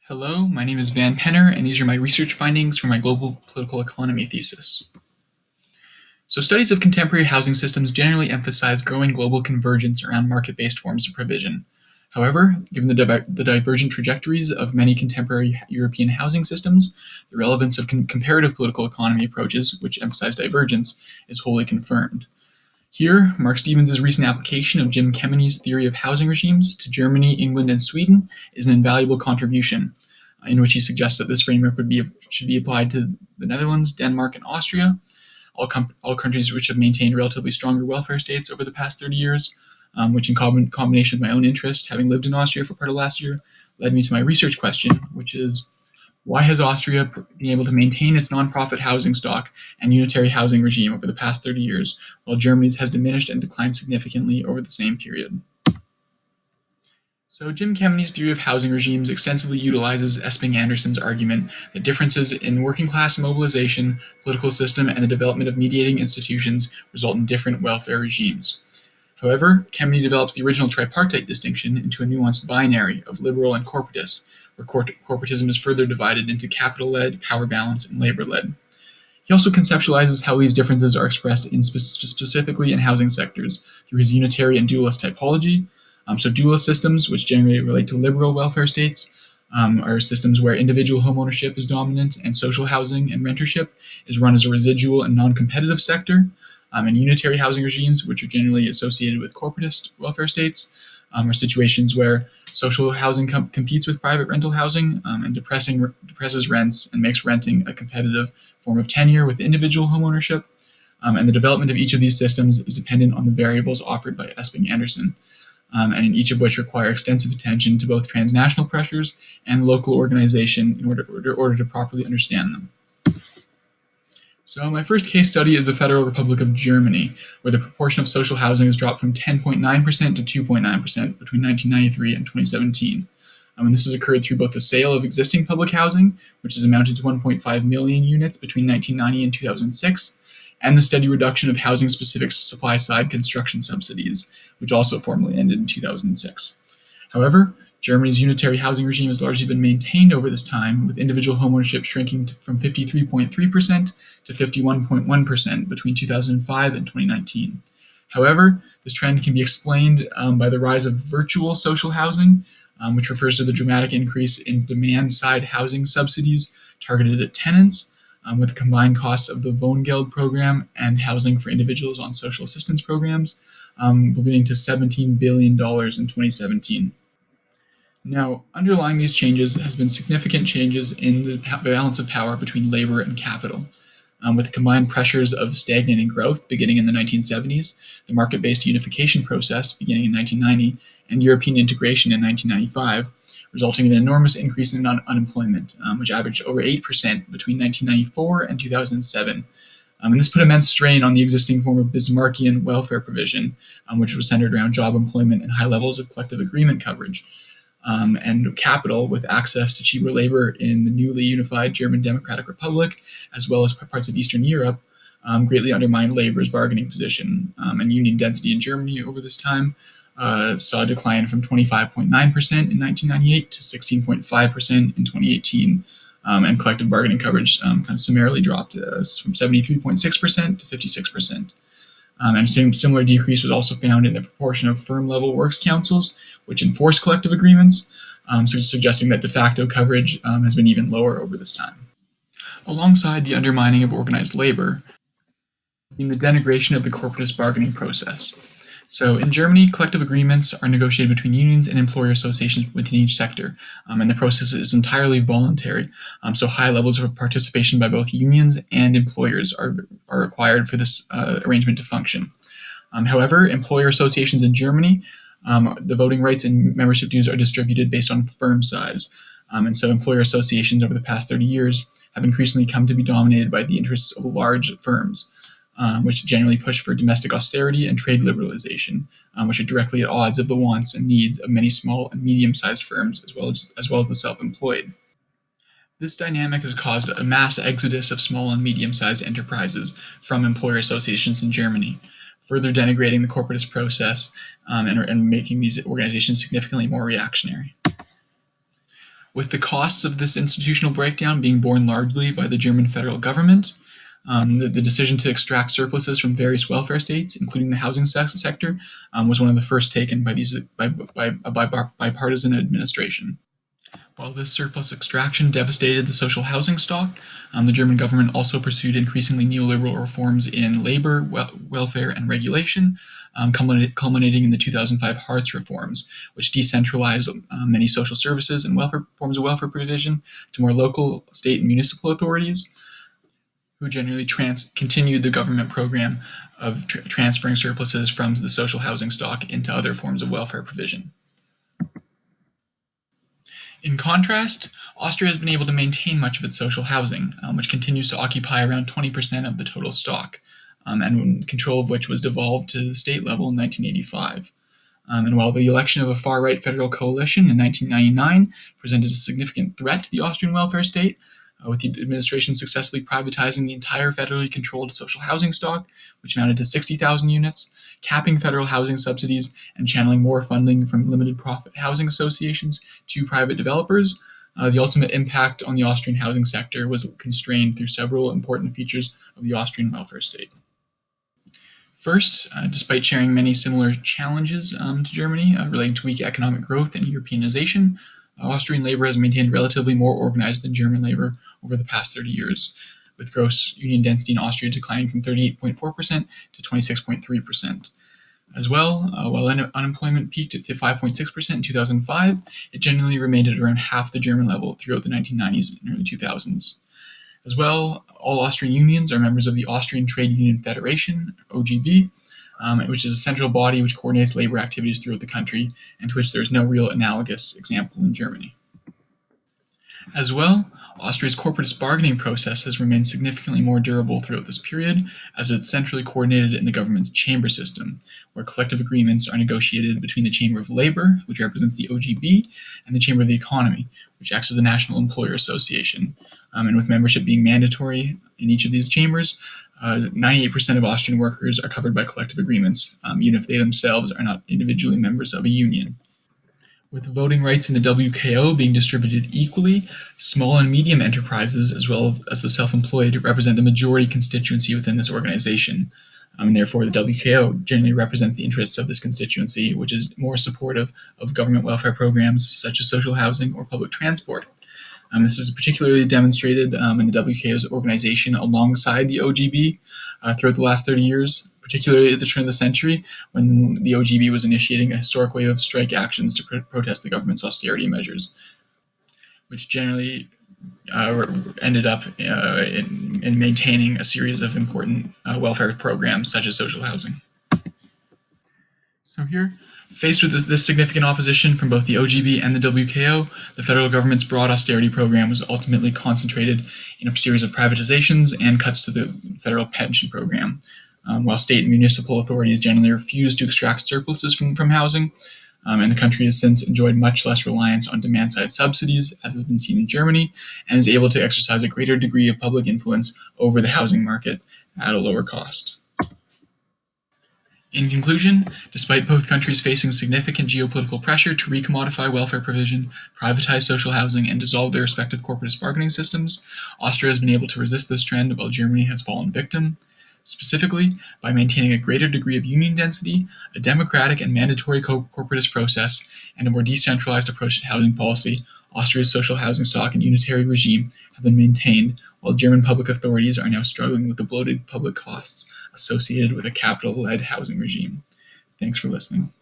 Hello, my name is Van Penner, and these are my research findings for my global political economy thesis. So, studies of contemporary housing systems generally emphasize growing global convergence around market-based forms of provision. However, given the divergent trajectories of many contemporary European housing systems, the relevance of comparative political economy approaches, which emphasize divergence, is wholly confirmed. Here, Mark Stevens' recent application of Jim Kemeny theory of housing regimes to Germany, England, and Sweden is an invaluable contribution, in which he suggests that this framework should be applied to the Netherlands, Denmark, and Austria, all countries which have maintained relatively stronger welfare states over the past 30 years, which in combination with my own interest, having lived in Austria for part of last year, led me to my research question, which is, why has Austria been able to maintain its nonprofit housing stock and unitary housing regime over the past 30 years, while Germany's has diminished and declined significantly over the same period? So Jim Kemeny's theory of housing regimes extensively utilizes Esping-Andersen's argument that differences in working class mobilization, political system, and the development of mediating institutions result in different welfare regimes. However, Kemeny develops the original tripartite distinction into a nuanced binary of liberal and corporatist, where corporatism is further divided into capital-led, power balance, and labor-led. He also conceptualizes how these differences are expressed specifically in housing sectors through his unitary and dualist typology. So dualist systems, which generally relate to liberal welfare states, are systems where individual homeownership is dominant and social housing and rentership is run as a residual and non-competitive sector. And unitary housing regimes, which are generally associated with corporatist welfare states, are situations where social housing competes with private rental housing and depresses rents and makes renting a competitive form of tenure with individual homeownership. And the development of each of these systems is dependent on the variables offered by Esping-Andersen, and in each of which require extensive attention to both transnational pressures and local organization in order to properly understand them. So my first case study is the Federal Republic of Germany, where the proportion of social housing has dropped from 10.9% to 2.9% between 1993 and 2017. And this has occurred through both the sale of existing public housing, which has amounted to 1.5 million units between 1990 and 2006, and the steady reduction of housing-specific supply-side construction subsidies, which also formally ended in 2006. However, Germany's unitary housing regime has largely been maintained over this time, with individual homeownership shrinking from 53.3% to 51.1% between 2005 and 2019. However, this trend can be explained by the rise of virtual social housing, which refers to the dramatic increase in demand-side housing subsidies targeted at tenants, with the combined costs of the Wohngeld program and housing for individuals on social assistance programs, leading to $17 billion in 2017. Now, underlying these changes has been significant changes in the balance of power between labor and capital. With the combined pressures of stagnating growth beginning in the 1970s, the market-based unification process beginning in 1990, and European integration in 1995, resulting in an enormous increase in unemployment, which averaged over 8% between 1994 and 2007. And this put immense strain on the existing form of Bismarckian welfare provision, which was centered around job employment and high levels of collective agreement coverage. And capital, with access to cheaper labor in the newly unified German Democratic Republic, as well as parts of Eastern Europe, greatly undermined labor's bargaining position. And union density in Germany over this time saw a decline from 25.9% in 1998 to 16.5% in 2018. And collective bargaining coverage kind of summarily dropped from 73.6% to 56%. And a similar decrease was also found in the proportion of firm-level works councils, which enforce collective agreements, suggesting that de facto coverage has been even lower over this time. Alongside the undermining of organized labor, in the denigration of the corporatist bargaining process. So in Germany, collective agreements are negotiated between unions and employer associations within each sector, and the process is entirely voluntary. So high levels of participation by both unions and employers are required for this arrangement to function. However, employer associations in Germany, the voting rights and membership dues are distributed based on firm size. And so employer associations over the past 30 years have increasingly come to be dominated by the interests of large firms, which generally push for domestic austerity and trade liberalization, which are directly at odds of the wants and needs of many small and medium-sized firms, as well as the self-employed. This dynamic has caused a mass exodus of small and medium-sized enterprises from employer associations in Germany, further denigrating the corporatist process and making these organizations significantly more reactionary. with the costs of this institutional breakdown being borne largely by the German federal government. The decision to extract surpluses from various welfare states, including the housing sector, was one of the first taken by a bipartisan administration. While this surplus extraction devastated the social housing stock, the German government also pursued increasingly neoliberal reforms in labor, welfare, and regulation, culminating in the 2005 Hartz reforms, which decentralized many social services and forms of welfare provision to more local, state, and municipal authorities, who generally continued the government program of transferring surpluses from the social housing stock into other forms of welfare provision. In contrast, Austria has been able to maintain much of its social housing, which continues to occupy around 20% of the total stock, and control of which was devolved to the state level in 1985. And while the election of a far-right federal coalition in 1999 presented a significant threat to the Austrian welfare state, with the administration successfully privatizing the entire federally controlled social housing stock, which amounted to 60,000 units, capping federal housing subsidies, and channeling more funding from limited profit housing associations to private developers, the ultimate impact on the Austrian housing sector was constrained through several important features of the Austrian welfare state. First, despite sharing many similar challenges to Germany relating to weak economic growth and Europeanization, Austrian labor has maintained relatively more organized than German labor over the past 30 years, with gross union density in Austria declining from 38.4% to 26.3%. As well, while unemployment peaked at 5.6% in 2005, it generally remained at around half the German level throughout the 1990s and early 2000s. As well, all Austrian unions are members of the Austrian Trade Union Federation, OGB, which is a central body which coordinates labor activities throughout the country, and to which there is no real analogous example in Germany. As well, Austria's corporatist bargaining process has remained significantly more durable throughout this period, as it's centrally coordinated in the government's chamber system, where collective agreements are negotiated between the Chamber of Labor, which represents the OGB, and the Chamber of the Economy, which acts as the National Employer Association. And with membership being mandatory in each of these chambers, 98% of Austrian workers are covered by collective agreements, even if they themselves are not individually members of a union. With voting rights in the WKO being distributed equally, small and medium enterprises, as well as the self-employed, represent the majority constituency within this organization. And therefore, the WKO generally represents the interests of this constituency, which is more supportive of government welfare programs such as social housing or public transport. This is particularly demonstrated in the WKO's organization alongside the OGB throughout the last 30 years, particularly at the turn of the century, when the OGB was initiating a historic wave of strike actions to protest the government's austerity measures, which generally ended up in maintaining a series of important welfare programs such as social housing. So here, faced with this significant opposition from both the OGB and the WKO, the federal government's broad austerity program was ultimately concentrated in a series of privatizations and cuts to the federal pension program. While state and municipal authorities generally refused to extract surpluses from housing, and the country has since enjoyed much less reliance on demand-side subsidies, as has been seen in Germany, and is able to exercise a greater degree of public influence over the housing market at a lower cost. In conclusion, despite both countries facing significant geopolitical pressure to recommodify welfare provision, privatize social housing, and dissolve their respective corporatist bargaining systems, Austria has been able to resist this trend while Germany has fallen victim. Specifically, by maintaining a greater degree of union density, a democratic and mandatory corporatist process, and a more decentralized approach to housing policy, Austria's social housing stock and unitary regime have been maintained, while German public authorities are now struggling with the bloated public costs associated with a capital-led housing regime. Thanks for listening.